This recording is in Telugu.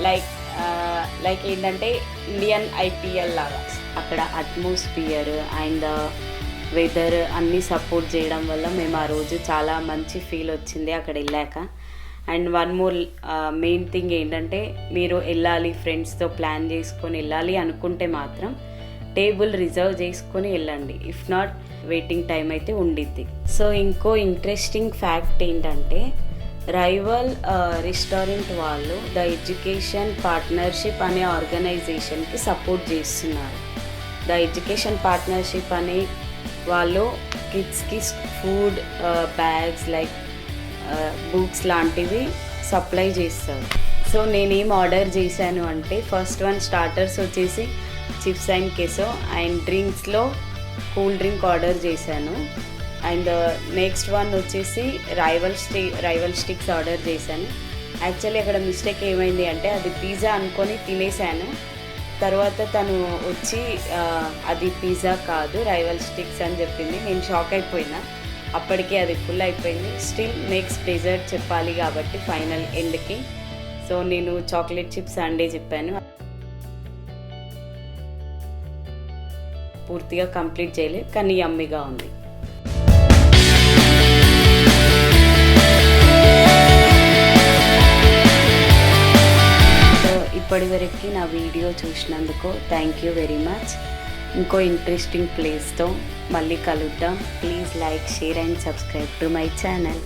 లైక్ లైక్ ఏంటంటే ఇండియన్ ఐపీఎల్ లాగా అక్కడ అట్మాస్ఫియర్ అండ్ వెదర్ అన్నీ సపోర్ట్ చేయడం వల్ల మేము ఆ రోజు చాలా మంచి ఫీల్ వచ్చింది అక్కడ వెళ్ళాక. And one more main thing ఏంటంటే మీరు వెళ్ళాలి ఫ్రెండ్స్తో ప్లాన్ చేసుకొని వెళ్ళాలి అనుకుంటే మాత్రం టేబుల్ రిజర్వ్ చేసుకొని వెళ్ళండి. ఇఫ్ నాట్ వెయిటింగ్ టైం అయితే ఉండిద్ది. సో ఇంకో ఇంట్రెస్టింగ్ ఫ్యాక్ట్ ఏంటంటే రైవల్ రెస్టారెంట్ వాళ్ళు ద ఎడ్యుకేషన్ పార్ట్నర్షిప్ అనే ఆర్గనైజేషన్కి సపోర్ట్ చేస్తున్నారు. ద ఎడ్యుకేషన్ పార్ట్నర్షిప్ అనే వాళ్ళు కిడ్స్కి ఫుడ్ బ్యాగ్స్ లైక్ బుక్స్ లాంటివి సప్లై చేస్తారు. సో నేనేం ఆర్డర్ చేశాను అంటే ఫస్ట్ వన్ స్టార్టర్స్ వచ్చేసి చిప్స్ అండ్ కెసో అండ్ డ్రింక్స్లో కూల్ డ్రింక్ ఆర్డర్ చేశాను. అండ్ నెక్స్ట్ వన్ వచ్చేసి రైవల్ స్టిక్స్ ఆర్డర్ చేశాను. యాక్చువల్లీ అక్కడ మిస్టేక్ ఏమైంది అంటే అది పిజ్జా అనుకొని తినేసాను. తర్వాత తను వచ్చి అది పిజ్జా కాదు రైవల్ స్టిక్స్ అని చెప్పింది. నేను షాక్ అయిపోయినా. అప్పటికి అది ఫుల్ అయిపోయింది. స్టిల్ నెక్స్ట్ డెజర్ట్ చెప్పాలి కాబట్టి ఫైనల్ ఎండ్కి సో నేను చాక్లెట్ చిప్స్ సండే చెప్పాను. పూర్తిగా కంప్లీట్ చేయలేదు కానీ యమ్మీగా ఉంది. సో ఇప్పటివరకు నా వీడియో చూసినందుకు థ్యాంక్ యూ వెరీ మచ్. ఇంకో ఇంట్రెస్టింగ్ ప్లేస్తో మళ్ళీ కలుద్దాం. Please like, share and subscribe to my channel.